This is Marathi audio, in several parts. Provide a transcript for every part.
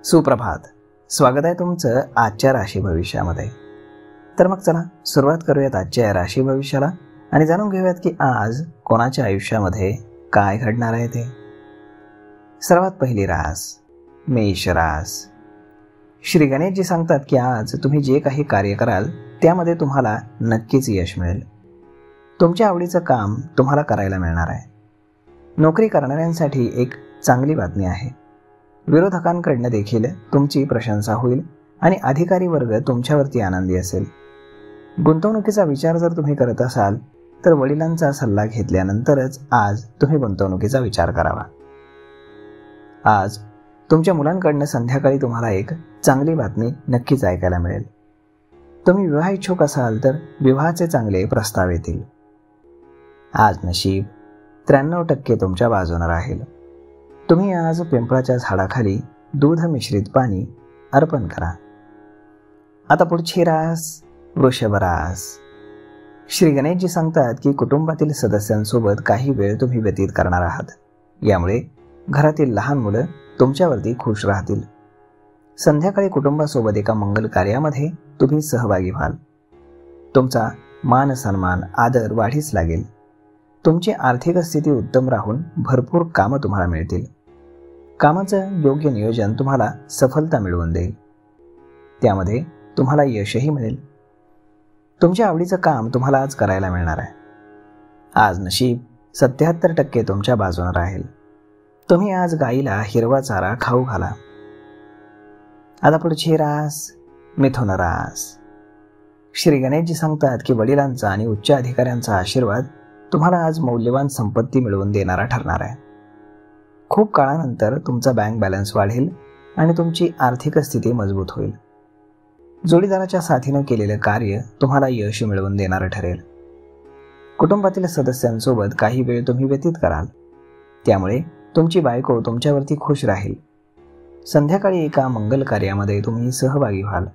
सुप्रभात. स्वागत आहे तुमचं आजच्या राशी भविष्यामध्ये. तर मग चला सुरुवात करूयात आजच्या या राशी भविष्याला आणि जाणून घेऊयात की आज कोणाच्या आयुष्यामध्ये काय घडणार आहे ते. सर्वात पहिली रास मेष रास. श्री गणेशजी सांगतात की आज तुम्ही जे काही कार्य कराल त्यामध्ये तुम्हाला नक्कीच यश मिळेल. तुमच्या आवडीचं काम तुम्हाला करायला मिळणार आहे. नोकरी करणाऱ्यांसाठी एक चांगली बातमी आहे. विरोधकांकडनं देखील तुमची प्रशंसा होईल आणि अधिकारी वर्ग तुमच्यावरती आनंदी असेल. गुंतवणुकीचा विचार जर तुम्ही करत असाल तर वडिलांचा सल्ला घेतल्यानंतरच आज तुम्ही गुंतवणुकीचा विचार करावा. आज तुमच्या मुलांकडनं संध्याकाळी तुम्हाला एक चांगली बातमी नक्कीच ऐकायला मिळेल. तुम्ही विवाह इच्छुक असाल तर विवाहाचे चांगले प्रस्ताव येतील. आज नशीब 93% तुमच्या बाजूने राहील. तुम्ही आज पिंपळाच्या झाडाखाली दूध मिश्रित पाणी अर्पण करा. आता पुढची रास वृषभ रास. श्री गणेशजी सांगतात की कुटुंबातील सदस्यांसोबत काही वेळ तुम्ही व्यतीत करणार आहात. यामुळे घरातील लहान मुलं तुमच्यावरती खुश राहतील. संध्याकाळी कुटुंबासोबत एका मंगल कार्यामध्ये तुम्ही सहभागी व्हाल. तुमचा मान सन्मान आदर वाढीस लागेल. तुमची आर्थिक स्थिती उत्तम राहून भरपूर कामं तुम्हाला मिळतील. कामाचं योग्य नियोजन तुम्हाला सफलता मिळवून देईल. त्यामध्ये तुम्हाला यशही मिळेल. तुमच्या आवडीचं काम तुम्हाला आज करायला मिळणार आहे. आज नशीब 77% तुमच्या बाजूने राहील. तुम्ही आज गाईला हिरवा चारा खाऊ घाला. आता पुढची रास मिथुन रास. श्री गणेशजी सांगतात की वडिलांचा आणि उच्च अधिकाऱ्यांचा आशीर्वाद तुम्हाला आज मौल्यवान संपत्ती मिळवून देणारा ठरणार आहे. खूप काळानंतर तुमचा बँक बॅलन्स वाढेल आणि तुमची आर्थिक स्थिती मजबूत होईल. जोडीदाराच्या साथीनं केलेलं कार्य तुम्हाला यश मिळवून देणारं ठरेल. कुटुंबातील सदस्यांसोबत काही वेळ तुम्ही व्यतीत कराल. त्यामुळे तुमची बायको तुमच्यावरती खुश राहील. संध्याकाळी एका मंगल कार्यामध्ये तुम्ही सहभागी व्हाल.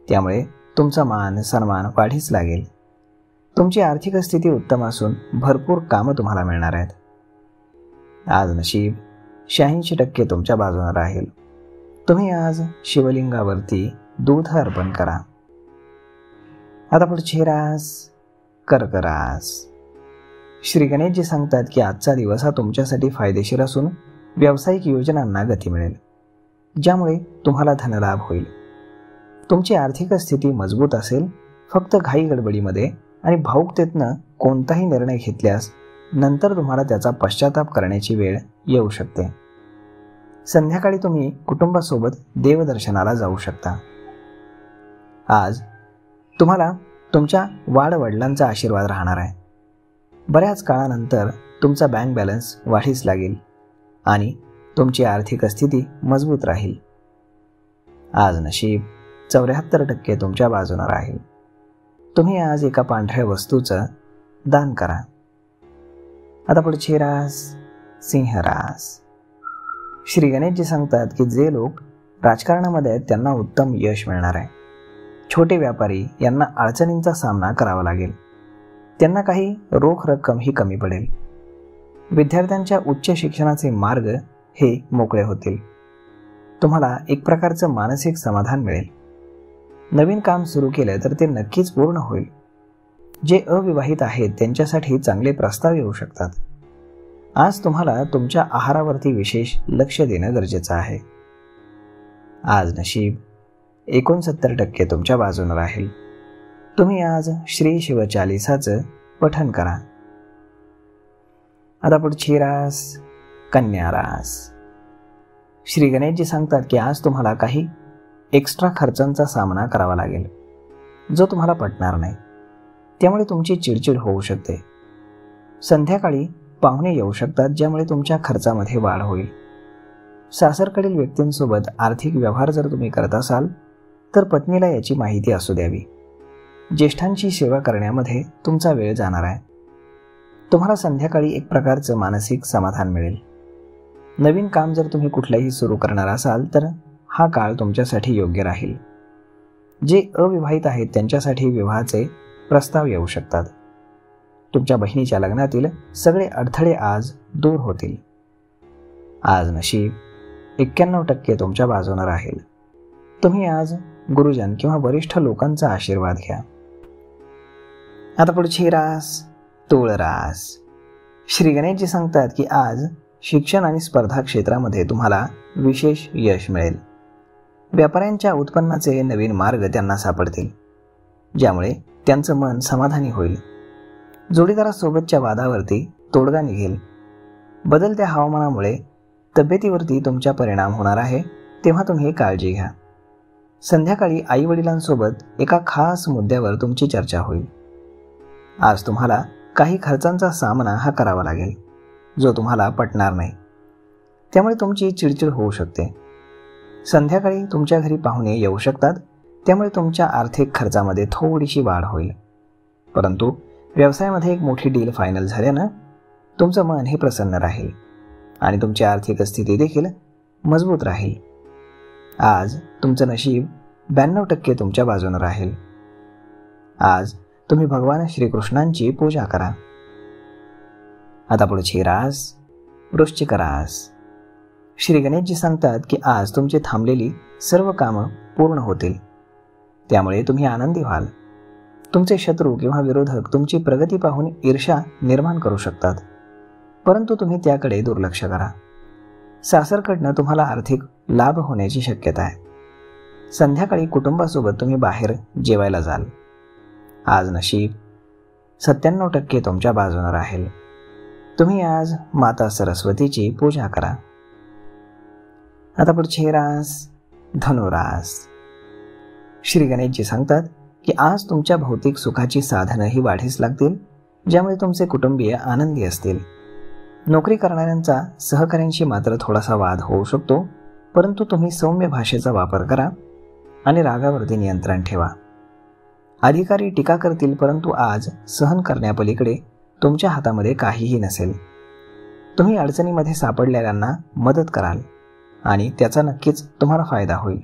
त्यामुळे तुमचा मान सन्मान वाढीस लागेल. तुमची आर्थिक स्थिती उत्तम असून भरपूर कामं तुम्हाला मिळणार आहेत. आज नशीब 86% तुमच्या बाजूने राहील. तुम्ही आज शिवलिंगावरती दूध अर्पण करा. आता पुढची रास कर्क रास. श्री गणेशजी सांगतात की आजचा दिवस हा तुमच्यासाठी फायदेशीर असून व्यावसायिक योजनांना गती मिळेल, ज्यामुळे तुम्हाला धनलाभ होईल. तुमची आर्थिक स्थिती मजबूत असेल. फक्त घाई गडबडीमध्ये आणि भावुकतेतनं कोणताही निर्णय घेतल्यास नंतर तुम्हाला त्याचा पश्चाताप करण्याची वेळ येऊ शकते. संध्याकाळी तुम्ही कुटुंबासोबत देवदर्शनाला जाऊ शकता. आज तुम्हाला तुमच्या वाडवडिलांचा आशीर्वाद राहणार आहे. बऱ्याच काळानंतर तुमचा बँक बॅलन्स वाढीस लागेल आणि तुमची आर्थिक स्थिती मजबूत राहील. आज नशीब 74% तुमच्या बाजूने राहील. तुम्ही आज एका पांढऱ्या वस्तूचं दान करा. आता पुढची रास सिंह रास. श्री गणेशजी सांगतात की जे लोक राजकारणामध्ये आहेत त्यांना उत्तम यश मिळणार आहे. छोटे व्यापारी यांना अडचणींचा सामना करावा लागेल. त्यांना काही रोख रक्कमही कमी पडेल. विद्यार्थ्यांच्या उच्च शिक्षणाचे मार्ग हे मोकळे होतील. तुम्हाला एक प्रकारचं मानसिक समाधान मिळेल. नवीन काम सुरू केलं तर ते नक्कीच पूर्ण होईल. जे अविवाहित आहेत त्यांच्यासाठी चांगले प्रस्ताव येऊ शकतात. आज तुम्हाला तुमच्या आहारावरती विशेष लक्ष देणं गरजेचं आहे. आज नशीब 69% तुमच्या बाजूने राहील. तुम्ही आज श्री शिवचालिसाचं पठण करा. आता पुढची रास कन्या रास. श्री गणेशजी सांगतात की आज तुम्हाला काही एक्स्ट्रा खर्चांचा सामना करावा लागेल, जो तुम्हाला पटणार नाही. त्यामुळे तुमची चिडचिड होऊ शकते. संध्याकाळी पाहुणे येऊ शकतात, ज्यामुळे तुमच्या खर्चामध्ये वाढ होईल. सासरकडील व्यक्तींसोबत आर्थिक व्यवहार जर तुम्ही करत असाल तर पत्नीला याची माहिती असू द्यावी. ज्येष्ठांची सेवा करण्यामध्ये तुमचा वेळ जाणार आहे. तुम्हाला संध्याकाळी एक प्रकारचं मानसिक समाधान मिळेल. नवीन काम जर तुम्ही कुठलंही सुरू करणार असाल तर हा काळ तुमच्यासाठी योग्य राहील. जे अविवाहित आहेत त्यांच्यासाठी विवाहाचे प्रस्ताव येऊ शकतात. तुमच्या बहिणीच्या लग्नातील सगळे अडथळे आज दूर होतील. आज नशीब 91% तुमच्या बाजूने राहील. तुम्ही आज गुरुजन किंवा वरिष्ठ लोकांचा आशीर्वाद घ्या. आता पुढची रास तूळ रास. श्री गणेशजी सांगतात की आज शिक्षण आणि स्पर्धा क्षेत्रामध्ये तुम्हाला विशेष यश मिळेल. व्यापाऱ्यांच्या उत्पन्नाचे नवीन मार्ग त्यांना सापडतील, ज्यामुळे त्यांचं मन समाधानी होईल. जोडीदारासोबतच्या वादावरती तोडगा निघेल. बदलत्या हवामानामुळे तब्येतीवरती तुमचा परिणाम होणार आहे, तेव्हा तुम्ही काळजी घ्या. संध्याकाळी आईवडिलांसोबत एका खास मुद्द्यावर तुमची चर्चा होईल. आज तुम्हाला काही खर्चांचा सामना हा करावा लागेल, जो तुम्हाला पटणार नाही. त्यामुळे तुमची चिडचिड होऊ शकते. संध्याकाळी तुमच्या घरी पाहुणे येऊ शकतात, त्यामुळे तुमच्या आर्थिक खर्चामध्ये थोडीशी वाढ होईल. परंतु व्यवसायामध्ये एक मोठी डील फायनल झाल्यानं तुमचं मन हे प्रसन्न राहील आणि तुमची आर्थिक स्थिती देखील मजबूत राहील. आज तुमचं नशीब 92% तुमच्या बाजूने राहील. आज तुम्ही भगवान श्रीकृष्णांची पूजा करा. आता पुढची रास वृश्चिक रास. श्री गणेशजी सांगतात की आज तुमची थांबलेली सर्व कामं पूर्ण होतील, त्यामुळे तुम्ही आनंदी व्हाल. तुमचे शत्रू किंवा विरोधक तुमची प्रगती पाहून ईर्ष्या निर्माण करू शकतात, परंतु तुम्ही त्याकडे दुर्लक्ष करा. सासरकडनं तुम्हाला आर्थिक लाभ होण्याची शक्यता आहे. संध्याकाळी कुटुंबासोबत तुम्ही बाहेर जेवायला जाल. आज नशीब 97% तुमच्या बाजूने राहील. तुम्ही आज माता सरस्वतीची पूजा करा. आता पुढची रास धनुरास. श्री गणेशजी सांगतात की आज तुमच्या भौतिक सुखाची साधनं ही वाढीस लागतील, ज्यामुळे तुमचे कुटुंबीय आनंदी असतील. नोकरी करणाऱ्यांचा सहकाऱ्यांशी मात्र थोडासा वाद होऊ शकतो, परंतु तुम्ही सौम्य भाषेचा वापर करा आणि रागावरती नियंत्रण ठेवा. अधिकारी टीका करतील, परंतु आज सहन करण्यापलीकडे तुमच्या हातामध्ये काहीही नसेल. तुम्ही अडचणीमध्ये सापडलेल्यांना मदत कराल आणि त्याचा नक्कीच तुम्हाला फायदा होईल.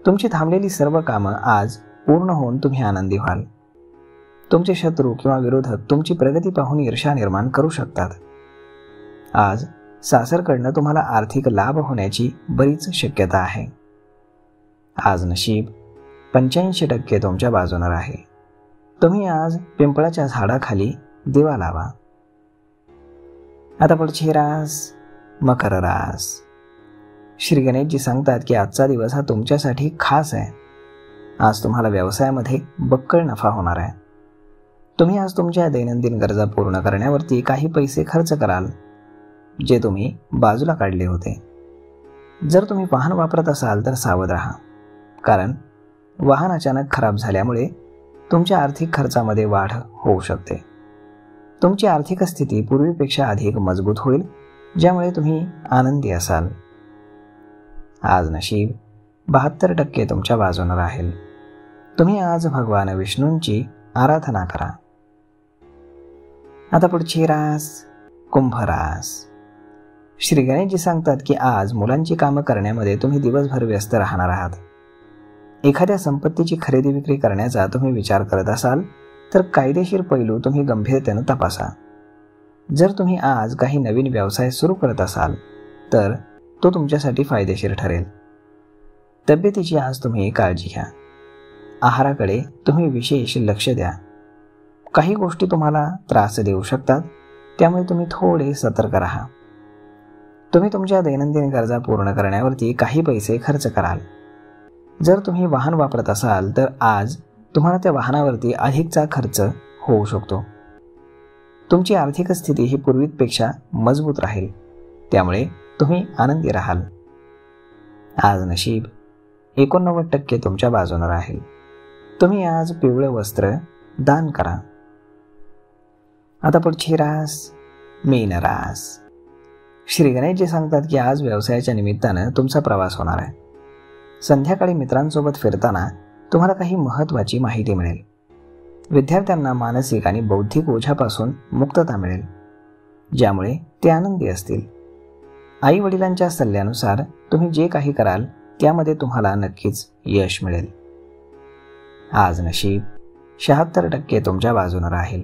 तुमची थांबलेली सर्व कामं आज पूर्ण होऊन तुम्ही आनंदी व्हाल. तुमचे शत्रू किंवा विरोधक तुमची प्रगती पाहून ईर्ष्या निर्माण करू शकतात. आज सासरकडनं तुम्हाला आर्थिक लाभ होण्याची बरीच शक्यता आहे. आज नशीब 85% तुमच्या बाजूने राहील. तुम्ही आज पिंपळाच्या झाडाखाली दिवा लावा. आता पुढची रास मकर रास. श्री गणेशजी सांगतात की आजचा दिवस हा तुमच्यासाठी खास आहे. आज तुम्हाला व्यवसायामध्ये बक्कळ नफा होणार आहे. तुम्ही आज तुमच्या दैनंदिन गरजा पूर्ण करण्यावरती काही पैसे खर्च कराल, जे तुम्ही बाजूला काढले होते. जर तुम्ही वाहन वापरत असाल तर सावध राहा, कारण वाहन अचानक खराब झाल्यामुळे तुमच्या आर्थिक खर्चामध्ये वाढ होऊ शकते. तुमची आर्थिक स्थिती पूर्वीपेक्षा अधिक मजबूत होईल, ज्यामुळे तुम्ही आनंदी असाल. आज नशीब 72% तुमच्या बाजूने राहील. तुम्ही आज भगवान विष्णूंची आराधना करा. आता पुढची रास कुंभ रास. श्री गणेशजी सांगतात की आज मुलांची कामं करण्यामध्ये तुम्ही दिवसभर व्यस्त राहणार आहात. एखाद्या संपत्तीची खरेदी विक्री करण्याचा तुम्ही विचार करत असाल तर कायदेशीर पैलू तुम्ही गंभीरतेने तपासा. जर तुम्ही आज काही नवीन व्यवसाय सुरू करत असाल तर तो तुमच्यासाठी फायदेशीर ठरेल. तब्येतीची आज तुम्ही काळजी घ्या. आहाराकडे तुम्ही विशेष लक्ष द्या. काही गोष्टी तुम्हाला त्रास देऊ शकतात, त्यामुळे तुम्ही थोडे सतर्क राहा. तुम्ही तुमच्या दैनंदिन गरजा पूर्ण करण्यावरती काही पैसे खर्च कराल. जर तुम्ही वाहन वापरत असाल तर आज तुम्हाला त्या वाहनावरती अधिकचा खर्च होऊ शकतो. तुमची आर्थिक स्थिती ही पूर्वीपेक्षा मजबूत राहील, त्यामुळे तुम्ही आनंदी राहाल. आज नशीब 89% तुमच्या बाजूने राहील. तुम्ही आज पिवळे वस्त्र दान करा. आता पुढची रास मीन रास. श्री गणेशजी सांगतात की आज व्यवसायाच्या निमित्तानं तुमचा प्रवास होणार आहे. संध्याकाळी मित्रांसोबत फिरताना तुम्हाला काही महत्त्वाची माहिती मिळेल. विद्यार्थ्यांना मानसिक आणि बौद्धिक ओझ्यापासून मुक्तता मिळेल, ज्यामुळे ते आनंदी असतील. आई वडिलांच्या सल्ल्यानुसार तुम्ही जे काही कराल त्यामध्ये तुम्हाला नक्कीच यश मिळेल. आज नशीब 76% तुमच्या बाजूने राहील.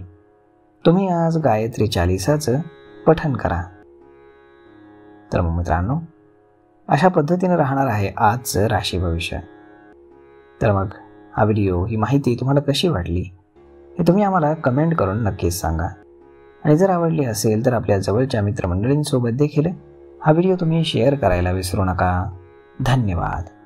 तुम्ही आज गायत्री चालीसाचं पठण करा. तर मग मित्रांनो, अशा पद्धतीने राहणार आहे आजचं राशी भविष्य. तर मग हा व्हिडिओ, ही माहिती तुम्हाला कशी वाटली हे तुम्ही आम्हाला कमेंट करून नक्कीच सांगा. आणि जर आवडली असेल तर आपल्या जवळच्या मित्रमंडळींसोबत देखील हा व्हिडिओ तुम्ही शेअर करायला विसरू नका. धन्यवाद.